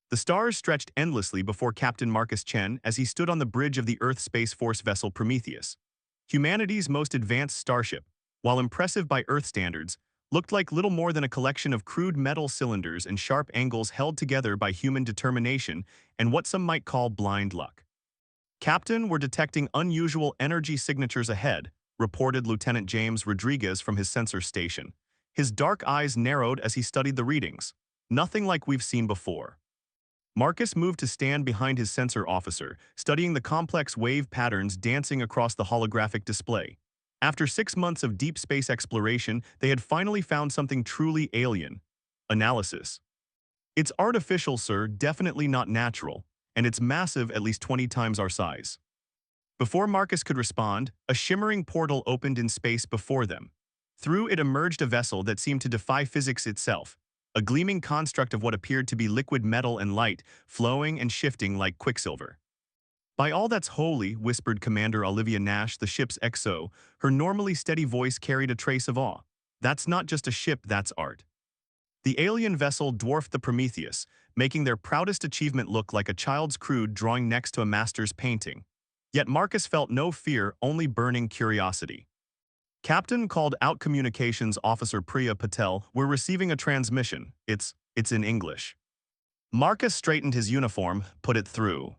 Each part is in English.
The stars stretched endlessly before Captain Marcus Chen as he stood on the bridge of the Earth Space Force vessel Prometheus. Humanity's most advanced starship, while impressive by Earth standards, looked like little more than a collection of crude metal cylinders and sharp angles held together by human determination and what some might call blind luck. "Captain, we're detecting unusual energy signatures ahead," reported Lieutenant James Rodriguez from his sensor station. His dark eyes narrowed as he studied the readings. "Nothing like we've seen before." Marcus moved to stand behind his sensor officer, studying the complex wave patterns dancing across the holographic display. After 6 months of deep space exploration, they had finally found something truly alien. Analysis. "It's artificial, sir, definitely not natural, and it's massive, at least 20 times our size." Before Marcus could respond, a shimmering portal opened in space before them. Through it emerged a vessel that seemed to defy physics itself, a gleaming construct of what appeared to be liquid metal and light, flowing and shifting like quicksilver. "By all that's holy," whispered Commander Olivia Nash, the ship's XO. Her normally steady voice carried a trace of awe. "That's not just a ship, that's art." The alien vessel dwarfed the Prometheus, making their proudest achievement look like a child's crude drawing next to a master's painting. Yet Marcus felt no fear, only burning curiosity. "Captain," called out Communications Officer Priya Patel, "we're receiving a transmission. It's in English." Marcus straightened his uniform, put it through.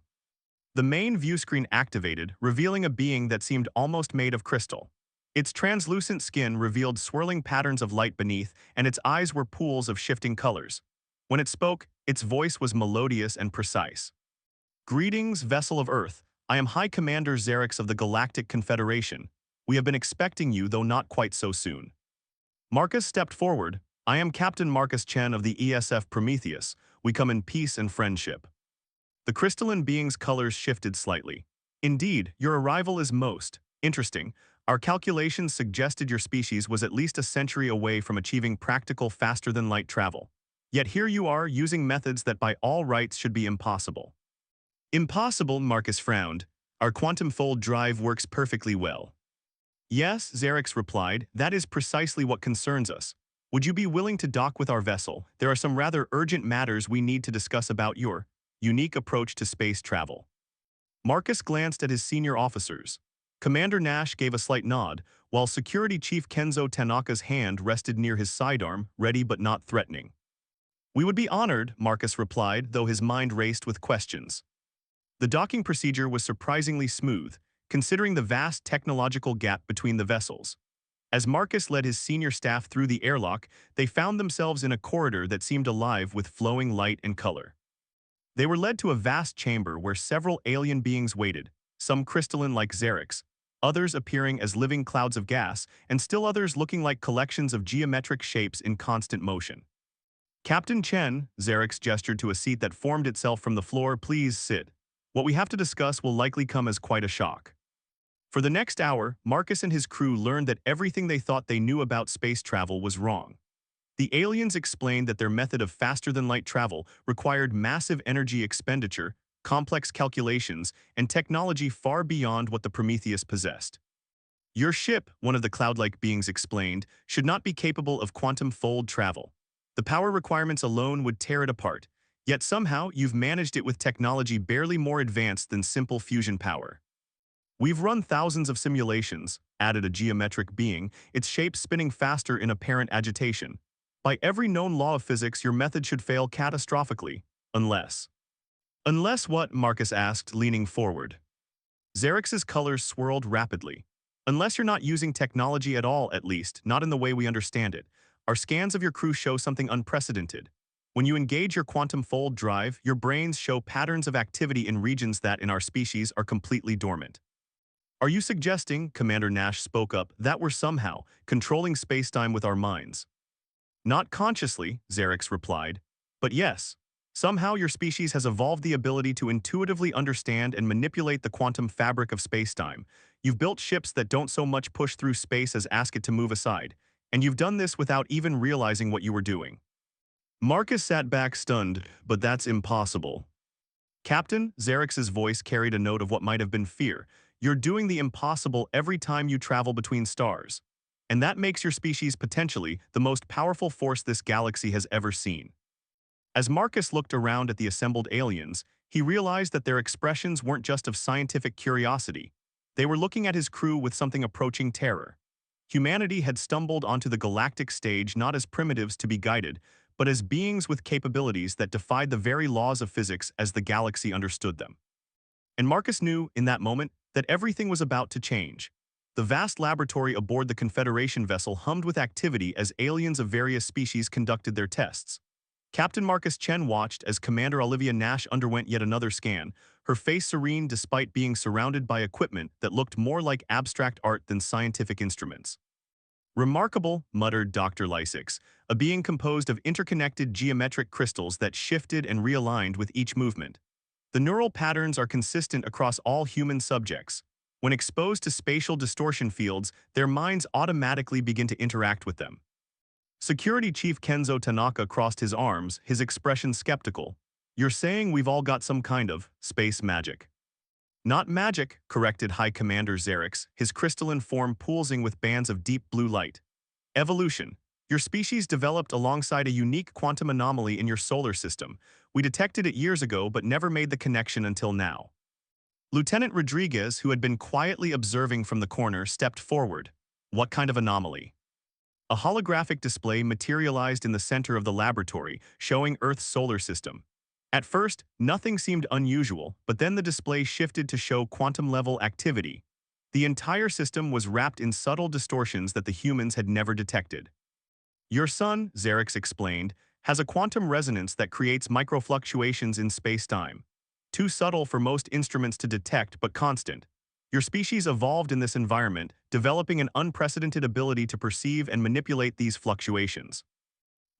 The main viewscreen activated, revealing a being that seemed almost made of crystal. Its translucent skin revealed swirling patterns of light beneath, and its eyes were pools of shifting colors. When it spoke, its voice was melodious and precise. "Greetings, vessel of Earth. I am High Commander Xerix of the Galactic Confederation. We have been expecting you, though not quite so soon." Marcus stepped forward. "I am Captain Marcus Chen of the ESF Prometheus. We come in peace and friendship." The crystalline being's colors shifted slightly. "Indeed, your arrival is most interesting. Our calculations suggested your species was at least a century away from achieving practical faster-than-light travel. Yet here you are, using methods that by all rights should be impossible." "Impossible?" Marcus frowned. "Our quantum fold drive works perfectly well." "Yes," Xerix replied, "that is precisely what concerns us. Would you be willing to dock with our vessel? There are some rather urgent matters we need to discuss about your unique approach to space travel." Marcus glanced at his senior officers. Commander Nash gave a slight nod, while Security Chief Kenzo Tanaka's hand rested near his sidearm, ready but not threatening. "We would be honored," Marcus replied, though his mind raced with questions. The docking procedure was surprisingly smooth, considering the vast technological gap between the vessels. As Marcus led his senior staff through the airlock, they found themselves in a corridor that seemed alive with flowing light and color. They were led to a vast chamber where several alien beings waited, some crystalline like Xerix, others appearing as living clouds of gas, and still others looking like collections of geometric shapes in constant motion. "Captain Chen," Xerix gestured to a seat that formed itself from the floor, "please sit. What we have to discuss will likely come as quite a shock." For the next hour, Marcus and his crew learned that everything they thought they knew about space travel was wrong. The aliens explained that their method of faster-than-light travel required massive energy expenditure, complex calculations, and technology far beyond what the Prometheus possessed. "Your ship," one of the cloud-like beings explained, "should not be capable of quantum fold travel. The power requirements alone would tear it apart, yet somehow you've managed it with technology barely more advanced than simple fusion power." "We've run thousands of simulations," added a geometric being, its shape spinning faster in apparent agitation. "By every known law of physics, your method should fail catastrophically, unless—" "Unless what?" Marcus asked, leaning forward. Xerix's colors swirled rapidly. "Unless you're not using technology at all, at least, not in the way we understand it. Our scans of your crew show something unprecedented. When you engage your quantum fold drive, your brains show patterns of activity in regions that, in our species, are completely dormant." "Are you suggesting," Commander Nash spoke up, "that we're somehow controlling spacetime with our minds?" "Not consciously," Xerix replied. "But yes, somehow your species has evolved the ability to intuitively understand and manipulate the quantum fabric of spacetime. You've built ships that don't so much push through space as ask it to move aside, and you've done this without even realizing what you were doing." Marcus sat back stunned, "But that's impossible." "Captain," Xerix's voice carried a note of what might have been fear, "you're doing the impossible every time you travel between stars. And that makes your species potentially the most powerful force this galaxy has ever seen." As Marcus looked around at the assembled aliens, he realized that their expressions weren't just of scientific curiosity. They were looking at his crew with something approaching terror. Humanity had stumbled onto the galactic stage not as primitives to be guided, but as beings with capabilities that defied the very laws of physics as the galaxy understood them. And Marcus knew, in that moment, that everything was about to change. The vast laboratory aboard the Confederation vessel hummed with activity as aliens of various species conducted their tests. Captain Marcus Chen watched as Commander Olivia Nash underwent yet another scan, her face serene despite being surrounded by equipment that looked more like abstract art than scientific instruments. Remarkable, muttered Dr. Lysix, a being composed of interconnected geometric crystals that shifted and realigned with each movement. The neural patterns are consistent across all human subjects. When exposed to spatial distortion fields, their minds automatically begin to interact with them. Security Chief Kenzo Tanaka crossed his arms, his expression skeptical. You're saying we've all got some kind of space magic. Not magic, corrected High Commander Xerix, his crystalline form pulsing with bands of deep blue light. Evolution. Your species developed alongside a unique quantum anomaly in your solar system. We detected it years ago but never made the connection until now. Lieutenant Rodriguez, who had been quietly observing from the corner, stepped forward. What kind of anomaly? A holographic display materialized in the center of the laboratory, showing Earth's solar system. At first, nothing seemed unusual, but then the display shifted to show quantum-level activity. The entire system was wrapped in subtle distortions that the humans had never detected. Your sun, Xerix explained, has a quantum resonance that creates microfluctuations in space-time. Too subtle for most instruments to detect, but constant. Your species evolved in this environment, developing an unprecedented ability to perceive and manipulate these fluctuations.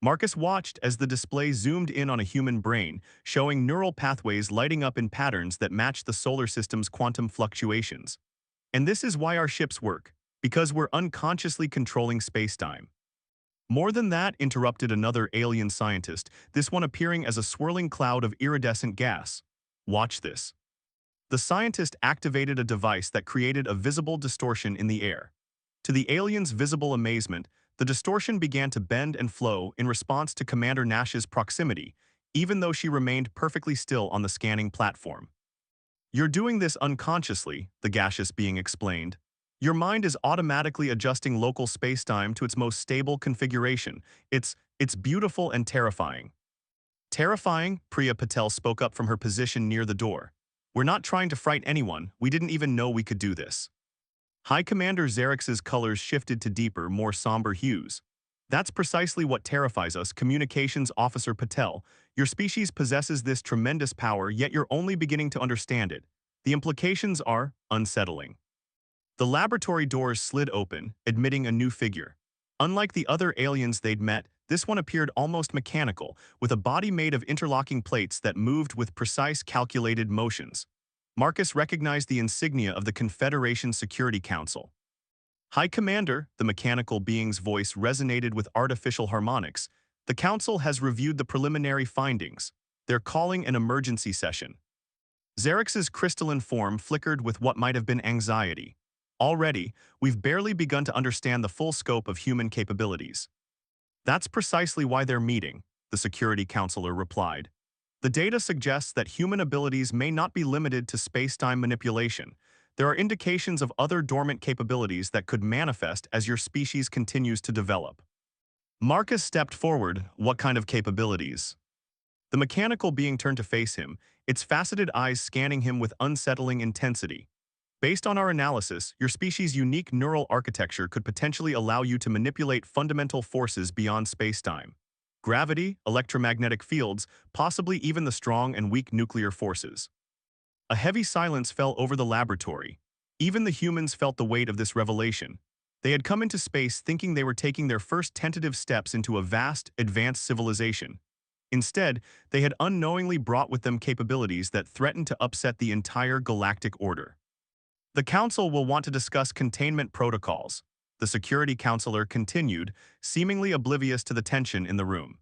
Marcus watched as the display zoomed in on a human brain, showing neural pathways lighting up in patterns that match the solar system's quantum fluctuations. And this is why our ships work, because we're unconsciously controlling space-time. More than that, interrupted another alien scientist, this one appearing as a swirling cloud of iridescent gas. Watch this. The scientist activated a device that created a visible distortion in the air. To the aliens' visible amazement, the distortion began to bend and flow in response to Commander Nash's proximity, even though she remained perfectly still on the scanning platform. You're doing this unconsciously, the gaseous being explained. Your mind is automatically adjusting local spacetime to its most stable configuration. It's beautiful and terrifying. Terrifying, Priya Patel spoke up from her position near the door. We're not trying to frighten anyone, we didn't even know we could do this. High Commander Xerix's colors shifted to deeper, more somber hues. That's precisely what terrifies us, Communications Officer Patel. Your species possesses this tremendous power, yet you're only beginning to understand it. The implications are unsettling. The laboratory doors slid open, admitting a new figure. Unlike the other aliens they'd met, this one appeared almost mechanical, with a body made of interlocking plates that moved with precise calculated motions. Marcus recognized the insignia of the Confederation Security Council. High Commander, the mechanical being's voice resonated with artificial harmonics. The Council has reviewed the preliminary findings. They're calling an emergency session. Xerix's crystalline form flickered with what might have been anxiety. Already, we've barely begun to understand the full scope of human capabilities. That's precisely why they're meeting, the security counselor replied. The data suggests that human abilities may not be limited to space-time manipulation. There are indications of other dormant capabilities that could manifest as your species continues to develop. Marcus stepped forward. What kind of capabilities? The mechanical being turned to face him, its faceted eyes scanning him with unsettling intensity. Based on our analysis, your species' unique neural architecture could potentially allow you to manipulate fundamental forces beyond space-time. Gravity, electromagnetic fields, possibly even the strong and weak nuclear forces. A heavy silence fell over the laboratory. Even the humans felt the weight of this revelation. They had come into space thinking they were taking their first tentative steps into a vast, advanced civilization. Instead, they had unknowingly brought with them capabilities that threatened to upset the entire galactic order. The Council will want to discuss containment protocols, the security counselor continued, seemingly oblivious to the tension in the room.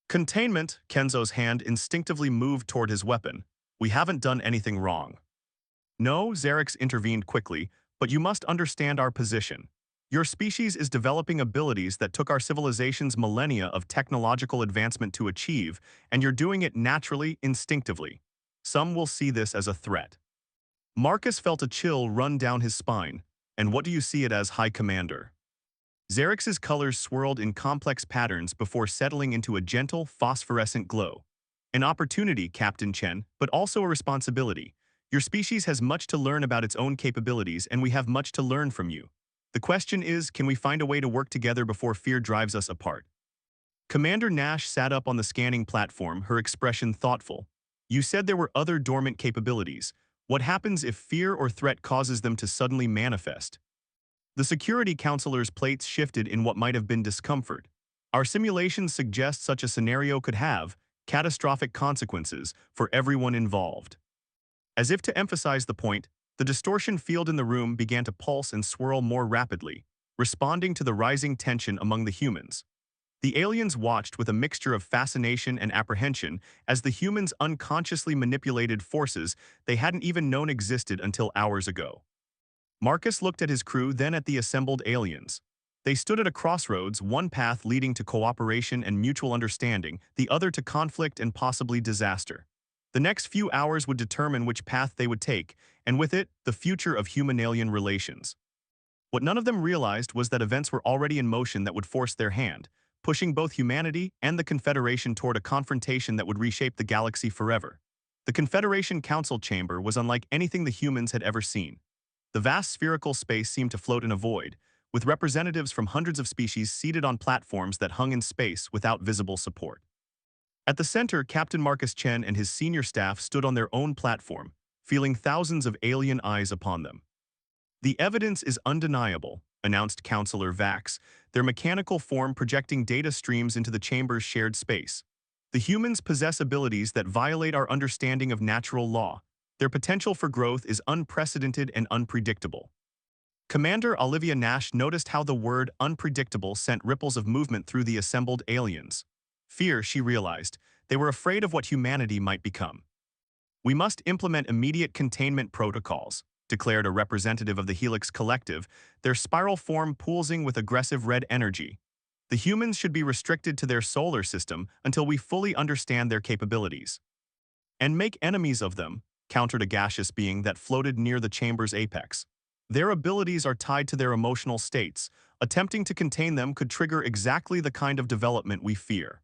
Containment, Kenzo's hand instinctively moved toward his weapon. We haven't done anything wrong. No, Xerix intervened quickly, but you must understand our position. Your species is developing abilities that took our civilization's millennia of technological advancement to achieve, and you're doing it naturally, instinctively. Some will see this as a threat. Marcus felt a chill run down his spine. And what do you see it as, High Commander? Xerx's colors swirled in complex patterns before settling into a gentle, phosphorescent glow. An opportunity, Captain Chen, but also a responsibility. Your species has much to learn about its own capabilities, and we have much to learn from you. The question is, can we find a way to work together before fear drives us apart? Commander Nash sat up on the scanning platform, her expression thoughtful. You said there were other dormant capabilities. What happens if fear or threat causes them to suddenly manifest? The security counselor's plates shifted in what might have been discomfort. Our simulations suggest such a scenario could have catastrophic consequences for everyone involved. As if to emphasize the point, the distortion field in the room began to pulse and swirl more rapidly, responding to the rising tension among the humans. The aliens watched with a mixture of fascination and apprehension as the humans unconsciously manipulated forces they hadn't even known existed until hours ago. Marcus looked at his crew, then at the assembled aliens. They stood at a crossroads, one path leading to cooperation and mutual understanding, the other to conflict and possibly disaster. The next few hours would determine which path they would take, and with it, the future of human-alien relations. What none of them realized was that events were already in motion that would force their hand, pushing both humanity and the Confederation toward a confrontation that would reshape the galaxy forever. The Confederation Council Chamber was unlike anything the humans had ever seen. The vast spherical space seemed to float in a void, with representatives from hundreds of species seated on platforms that hung in space without visible support. At the center, Captain Marcus Chen and his senior staff stood on their own platform, feeling thousands of alien eyes upon them. The evidence is undeniable, announced Counselor Vax, their mechanical form projecting data streams into the chamber's shared space. The humans possess abilities that violate our understanding of natural law. Their potential for growth is unprecedented and unpredictable. Commander Olivia Nash noticed how the word unpredictable sent ripples of movement through the assembled aliens. Fear, she realized. They were afraid of what humanity might become. We must implement immediate containment protocols, declared a representative of the Helix Collective, their spiral form pulsing with aggressive red energy. The humans should be restricted to their solar system until we fully understand their capabilities. And make enemies of them, countered a gaseous being that floated near the chamber's apex. Their abilities are tied to their emotional states. Attempting to contain them could trigger exactly the kind of development we fear.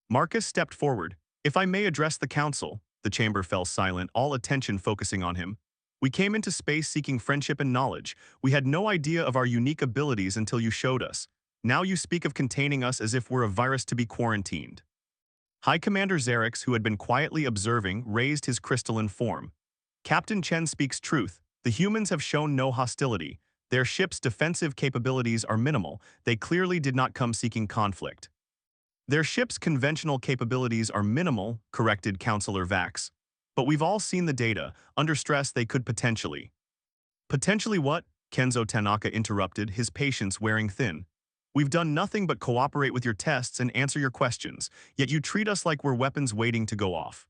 Marcus stepped forward. If I may address the council, the chamber fell silent, all attention focusing on him. We came into space seeking friendship and knowledge. We had no idea of our unique abilities until you showed us. Now you speak of containing us as if we're a virus to be quarantined. High Commander Xerx, who had been quietly observing, raised his crystalline form. Captain Chen speaks truth. The humans have shown no hostility. Their ship's defensive capabilities are minimal. They clearly did not come seeking conflict. Their ship's conventional capabilities are minimal, corrected Counselor Vax. But we've all seen the data. Under stress, they could potentially. Potentially what? Kenzo Tanaka interrupted, his patience wearing thin. We've done nothing but cooperate with your tests and answer your questions, yet you treat us like we're weapons waiting to go off.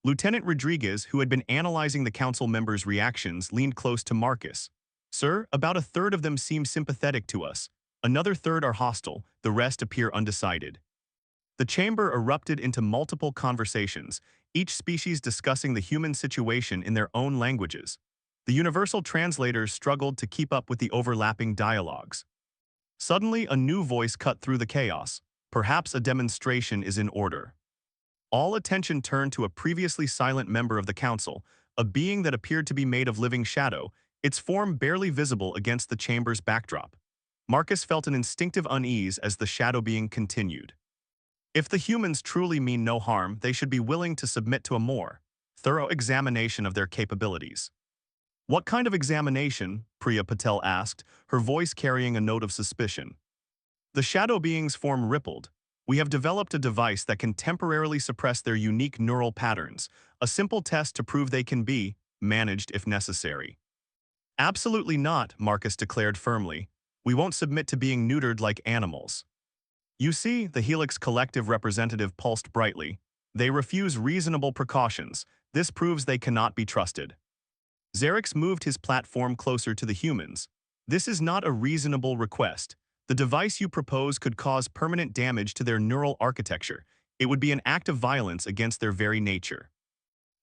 Lieutenant Rodriguez, who had been analyzing the council members' reactions, leaned close to Marcus. Sir, about a third of them seem sympathetic to us. Another third are hostile, the rest appear undecided. The chamber erupted into multiple conversations, each species discussing the human situation in their own languages. The universal translators struggled to keep up with the overlapping dialogues. Suddenly, a new voice cut through the chaos. Perhaps a demonstration is in order. All attention turned to a previously silent member of the council, a being that appeared to be made of living shadow, its form barely visible against the chamber's backdrop. Marcus felt an instinctive unease as the shadow being continued. If the humans truly mean no harm, they should be willing to submit to a more thorough examination of their capabilities. What kind of examination? Priya Patel asked, her voice carrying a note of suspicion. The shadow being's form rippled. We have developed a device that can temporarily suppress their unique neural patterns, a simple test to prove they can be managed if necessary. Absolutely not, Marcus declared firmly. We won't submit to being neutered like animals. You see, the Helix Collective representative pulsed brightly. They refuse reasonable precautions. This proves they cannot be trusted. Xerx moved his platform closer to the humans. This is not a reasonable request. The device you propose could cause permanent damage to their neural architecture. It would be an act of violence against their very nature.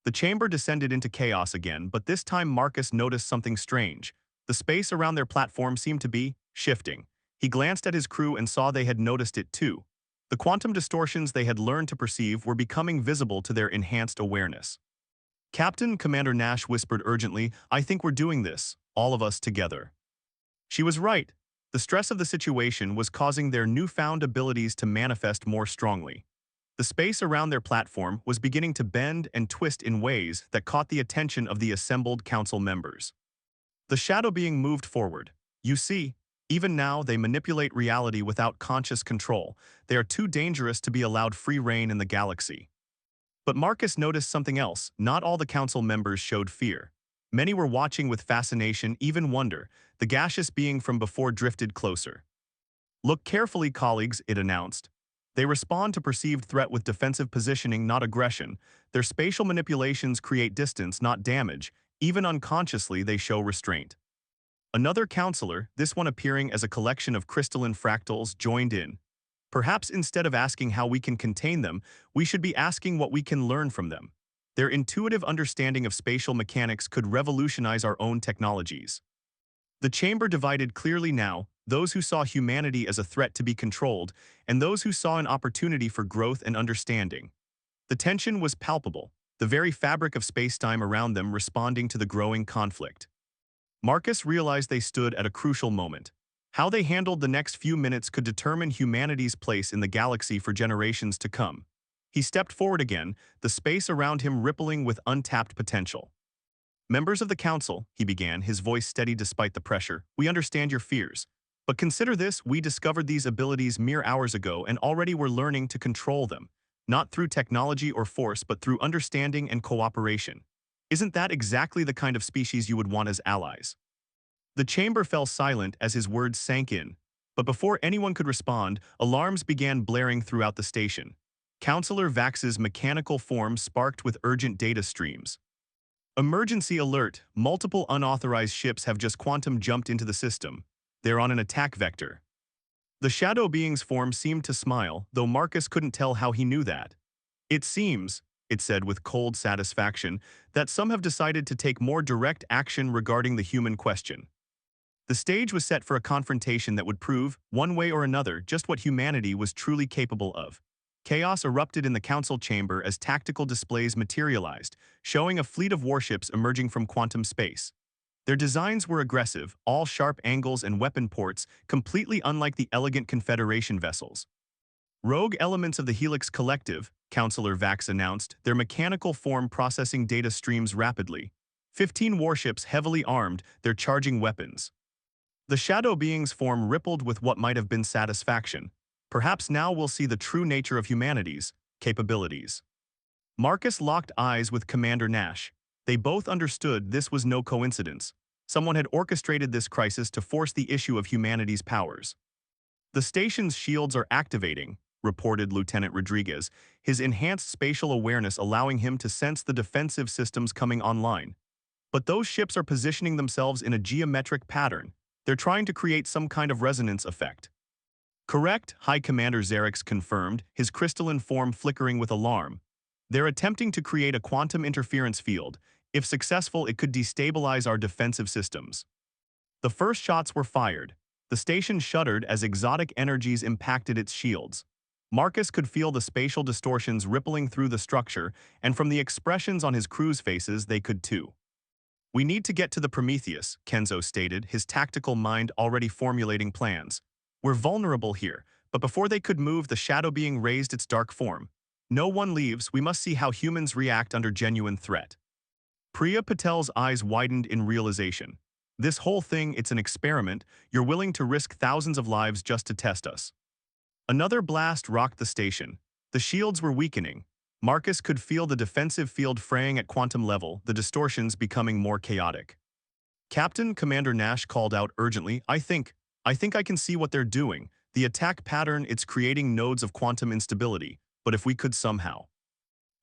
The chamber descended into chaos again, but this time Marcus noticed something strange. The space around their platform seemed to be shifting. He glanced at his crew and saw they had noticed it too. The quantum distortions they had learned to perceive were becoming visible to their enhanced awareness. Captain, Commander Nash whispered urgently, "I think we're doing this, all of us together." She was right. The stress of the situation was causing their newfound abilities to manifest more strongly. The space around their platform was beginning to bend and twist in ways that caught the attention of the assembled council members. The shadow being moved forward. You see, even now they manipulate reality without conscious control. They are too dangerous to be allowed free rein in the galaxy. But Marcus noticed something else. Not all the council members showed fear. Many were watching with fascination, even wonder. The gaseous being from before drifted closer. "Look carefully, colleagues," it announced. They respond to perceived threat with defensive positioning, not aggression. Their spatial manipulations create distance, not damage. Even unconsciously, they show restraint. Another counselor, this one appearing as a collection of crystalline fractals, joined in. "Perhaps instead of asking how we can contain them, we should be asking what we can learn from them. Their intuitive understanding of spatial mechanics could revolutionize our own technologies." The chamber divided clearly now, those who saw humanity as a threat to be controlled, and those who saw an opportunity for growth and understanding. The tension was palpable, the very fabric of spacetime around them responding to the growing conflict. Marcus realized they stood at a crucial moment. How they handled the next few minutes could determine humanity's place in the galaxy for generations to come. He stepped forward again, the space around him rippling with untapped potential. "Members of the council," he began, his voice steady despite the pressure, "we understand your fears. But consider this, we discovered these abilities mere hours ago and already we're learning to control them. Not through technology or force, but through understanding and cooperation. Isn't that exactly the kind of species you would want as allies?" The chamber fell silent as his words sank in. But before anyone could respond, alarms began blaring throughout the station. Counselor Vax's mechanical form sparked with urgent data streams. "Emergency alert, multiple unauthorized ships have just quantum jumped into the system. They're on an attack vector." The shadow being's form seemed to smile, though Marcus couldn't tell how he knew that. "It seems," it said with cold satisfaction, "that some have decided to take more direct action regarding the human question." The stage was set for a confrontation that would prove, one way or another, just what humanity was truly capable of. Chaos erupted in the council chamber as tactical displays materialized, showing a fleet of warships emerging from quantum space. Their designs were aggressive, all sharp angles and weapon ports, completely unlike the elegant Confederation vessels. "Rogue elements of the Helix Collective," Counselor Vax announced, their mechanical form processing data streams rapidly. 15 warships heavily armed, their charging weapons. The shadow being's form rippled with what might have been satisfaction. Perhaps now we'll see the true nature of humanity's capabilities. Marcus locked eyes with Commander Nash. They both understood this was no coincidence. Someone had orchestrated this crisis to force the issue of humanity's powers. "The station's shields are activating," reported Lieutenant Rodriguez, his enhanced spatial awareness allowing him to sense the defensive systems coming online. "But those ships are positioning themselves in a geometric pattern. They're trying to create some kind of resonance effect." "Correct," High Commander Xerix confirmed, his crystalline form flickering with alarm. "They're attempting to create a quantum interference field. If successful, it could destabilize our defensive systems." The first shots were fired. The station shuddered as exotic energies impacted its shields. Marcus could feel the spatial distortions rippling through the structure, and from the expressions on his crew's faces, they could too. "We need to get to the Prometheus," Kenzo stated, his tactical mind already formulating plans. "We're vulnerable here," but before they could move, the shadow being raised its dark form. "No one leaves, we must see how humans react under genuine threat." Priya Patel's eyes widened in realization. "This whole thing, it's an experiment. You're willing to risk thousands of lives just to test us." Another blast rocked the station. The shields were weakening. Marcus could feel the defensive field fraying at quantum level, the distortions becoming more chaotic. "Captain," Commander Nash called out urgently, I think I can see what they're doing. The attack pattern, it's creating nodes of quantum instability, but if we could somehow."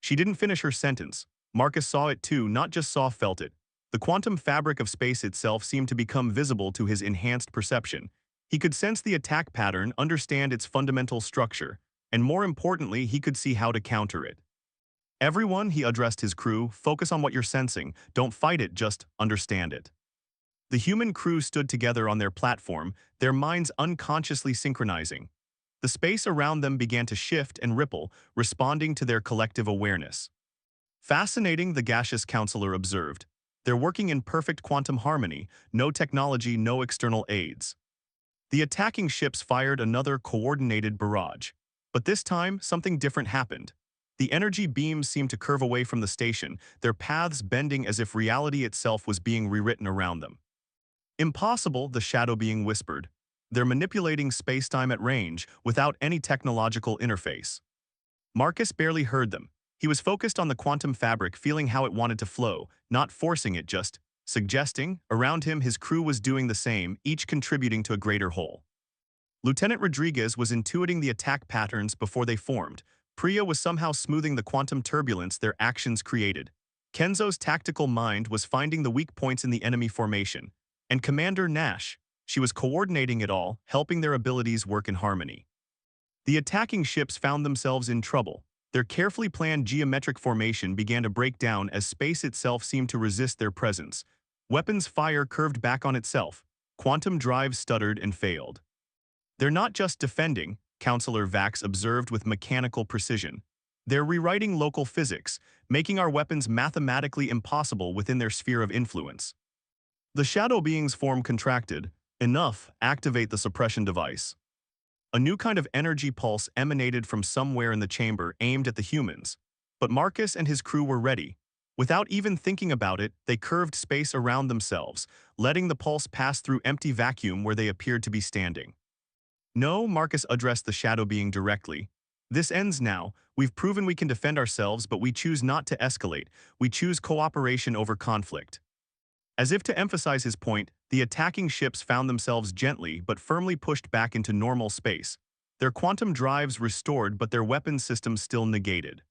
She didn't finish her sentence. Marcus saw it too, not just felt it. The quantum fabric of space itself seemed to become visible to his enhanced perception. He could sense the attack pattern, understand its fundamental structure, and more importantly, he could see how to counter it. Everyone, he addressed his crew, focus on what you're sensing. Don't fight it, just understand it. The human crew stood together on their platform, their minds unconsciously synchronizing. The space around them began to shift and ripple, responding to their collective awareness. Fascinating, the gaseous counselor observed. They're working in perfect quantum harmony, no technology, no external aids. The attacking ships fired another coordinated barrage. But this time, something different happened. The energy beams seemed to curve away from the station, their paths bending as if reality itself was being rewritten around them. Impossible, the shadow being whispered. They're manipulating spacetime at range, without any technological interface. Marcus barely heard them. He was focused on the quantum fabric, feeling how it wanted to flow, not forcing it, just suggesting. Around him, his crew was doing the same, each contributing to a greater whole. Lieutenant Rodriguez was intuiting the attack patterns before they formed. Priya was somehow smoothing the quantum turbulence their actions created. Kenzo's tactical mind was finding the weak points in the enemy formation. And Commander Nash, she was coordinating it all, helping their abilities work in harmony. The attacking ships found themselves in trouble. Their carefully planned geometric formation began to break down as space itself seemed to resist their presence. Weapons fire curved back on itself. Quantum drives stuttered and failed. They're not just defending, Counselor Vax observed with mechanical precision. They're rewriting local physics, making our weapons mathematically impossible within their sphere of influence. The shadow being's form contracted. Enough, activate the suppression device. A new kind of energy pulse emanated from somewhere in the chamber aimed at the humans. But Marcus and his crew were ready. Without even thinking about it, they curved space around themselves, letting the pulse pass through empty vacuum where they appeared to be standing. No, Marcus addressed the shadow being directly. This ends now. We've proven we can defend ourselves, but we choose not to escalate. We choose cooperation over conflict. As if to emphasize his point, the attacking ships found themselves gently but firmly pushed back into normal space. Their quantum drives restored, but their weapons systems still negated.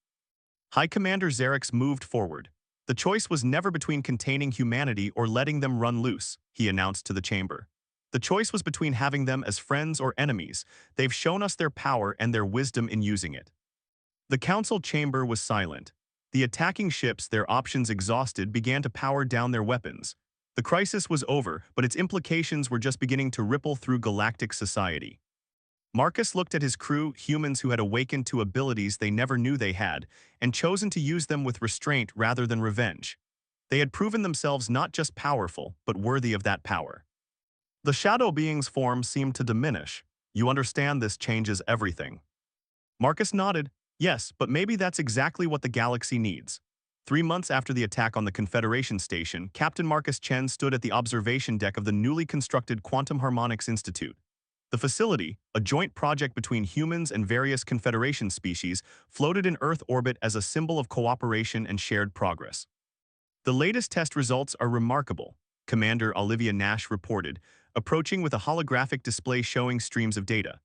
High Commander Xerix moved forward. The choice was never between containing humanity or letting them run loose, he announced to the chamber. The choice was between having them as friends or enemies. They've shown us their power and their wisdom in using it. The council chamber was silent. The attacking ships, their options exhausted, began to power down their weapons. The crisis was over, but its implications were just beginning to ripple through galactic society. Marcus looked at his crew, humans who had awakened to abilities they never knew they had, and chosen to use them with restraint rather than revenge. They had proven themselves not just powerful, but worthy of that power. The shadow being's form seemed to diminish. You understand this changes everything. Marcus nodded. Yes, but maybe that's exactly what the galaxy needs. 3 months after the attack on the Confederation station, Captain Marcus Chen stood at the observation deck of the newly constructed Quantum Harmonics Institute. The facility, a joint project between humans and various Confederation species, floated in Earth orbit as a symbol of cooperation and shared progress. The latest test results are remarkable, Commander Olivia Nash reported, approaching with a holographic display showing streams of data.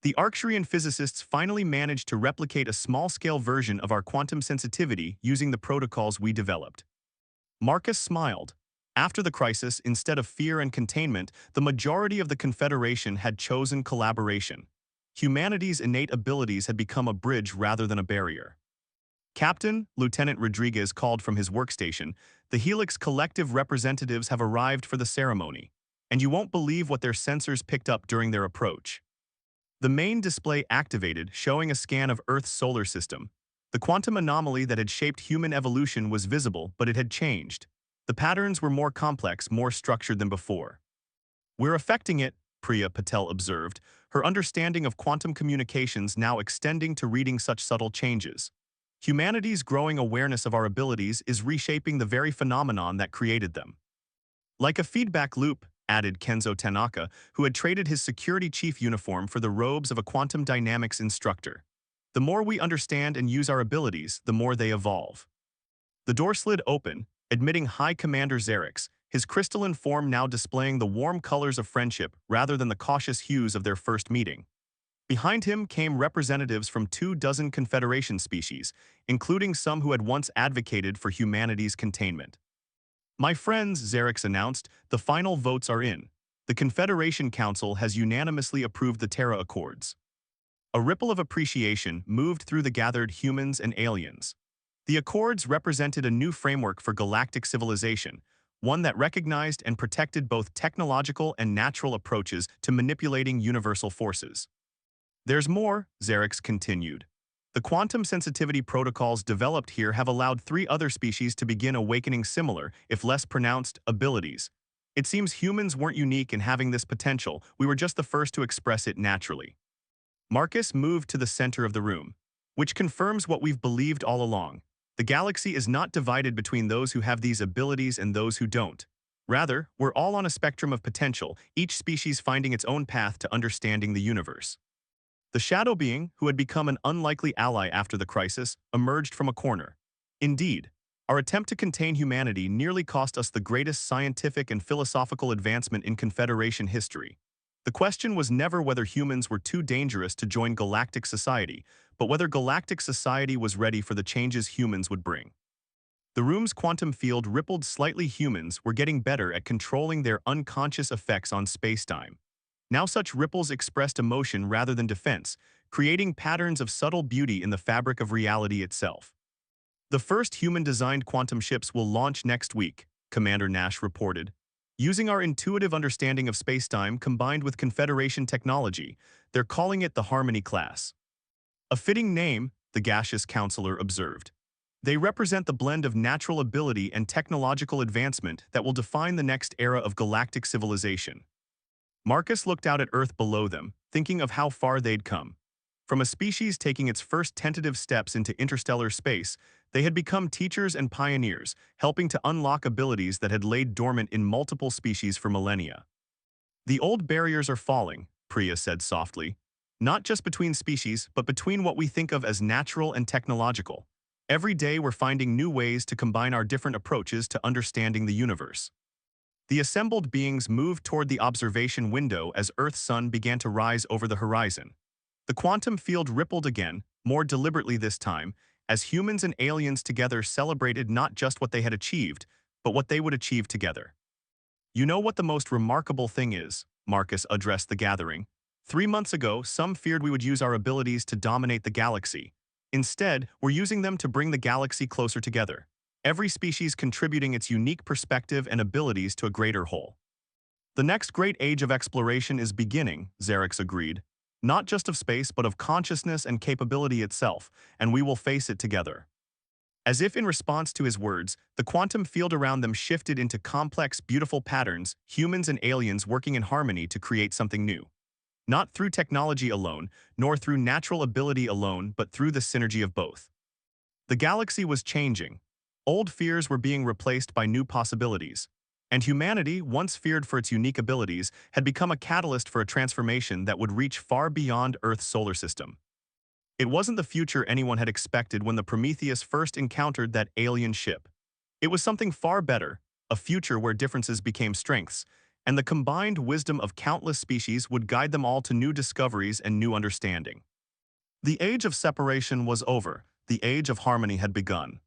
The Arcturian physicists finally managed to replicate a small-scale version of our quantum sensitivity using the protocols we developed. Marcus smiled. After the crisis, instead of fear and containment, the majority of the Confederation had chosen collaboration. Humanity's innate abilities had become a bridge rather than a barrier. Captain, Lieutenant Rodriguez called from his workstation, the Helix collective representatives have arrived for the ceremony, and you won't believe what their sensors picked up during their approach. The main display activated, showing a scan of Earth's solar system. The quantum anomaly that had shaped human evolution was visible, but it had changed. The patterns were more complex, more structured than before. We're affecting it, Priya Patel observed, her understanding of quantum communications now extending to reading such subtle changes. Humanity's growing awareness of our abilities is reshaping the very phenomenon that created them. Like a feedback loop, added Kenzo Tanaka, who had traded his security chief uniform for the robes of a quantum dynamics instructor. The more we understand and use our abilities, the more they evolve. The door slid open, admitting High Commander Xerix, his crystalline form now displaying the warm colors of friendship rather than the cautious hues of their first meeting. Behind him came representatives from 24 Confederation species, including some who had once advocated for humanity's containment. My friends, Xerix announced, the final votes are in. The Confederation Council has unanimously approved the Terra Accords. A ripple of appreciation moved through the gathered humans and aliens. The Accords represented a new framework for galactic civilization, one that recognized and protected both technological and natural approaches to manipulating universal forces. There's more, Xerix continued. The quantum sensitivity protocols developed here have allowed 3 other species to begin awakening similar, if less pronounced, abilities. It seems humans weren't unique in having this potential, we were just the first to express it naturally. Marcus moved to the center of the room, which confirms what we've believed all along. The galaxy is not divided between those who have these abilities and those who don't. Rather, we're all on a spectrum of potential, each species finding its own path to understanding the universe. The shadow being, who had become an unlikely ally after the crisis, emerged from a corner. Indeed, our attempt to contain humanity nearly cost us the greatest scientific and philosophical advancement in Confederation history. The question was never whether humans were too dangerous to join galactic society, but whether galactic society was ready for the changes humans would bring. The room's quantum field rippled slightly. Humans were getting better at controlling their unconscious effects on spacetime. Now such ripples expressed emotion rather than defense, creating patterns of subtle beauty in the fabric of reality itself. The first human-designed quantum ships will launch next week, Commander Nash reported. Using our intuitive understanding of spacetime combined with Confederation technology, they're calling it the Harmony class. A fitting name, the gaseous counselor observed. They represent the blend of natural ability and technological advancement that will define the next era of galactic civilization. Marcus looked out at Earth below them, thinking of how far they'd come. From a species taking its first tentative steps into interstellar space, they had become teachers and pioneers, helping to unlock abilities that had laid dormant in multiple species for millennia. The old barriers are falling, Priya said softly. Not just between species, but between what we think of as natural and technological. Every day we're finding new ways to combine our different approaches to understanding the universe. The assembled beings moved toward the observation window as Earth's sun began to rise over the horizon. The quantum field rippled again, more deliberately this time, as humans and aliens together celebrated not just what they had achieved, but what they would achieve together. You know what the most remarkable thing is, Marcus addressed the gathering. 3 months ago, some feared we would use our abilities to dominate the galaxy. Instead, we're using them to bring the galaxy closer together. Every species contributing its unique perspective and abilities to a greater whole. The next great age of exploration is beginning, Xerix agreed. Not just of space, but of consciousness and capability itself, and we will face it together. As if in response to his words, the quantum field around them shifted into complex, beautiful patterns, humans and aliens working in harmony to create something new. Not through technology alone, nor through natural ability alone, but through the synergy of both. The galaxy was changing. Old fears were being replaced by new possibilities. And humanity, once feared for its unique abilities, had become a catalyst for a transformation that would reach far beyond Earth's solar system. It wasn't the future anyone had expected when the Prometheus first encountered that alien ship. It was something far better, a future where differences became strengths, and the combined wisdom of countless species would guide them all to new discoveries and new understanding. The age of separation was over, the age of harmony had begun.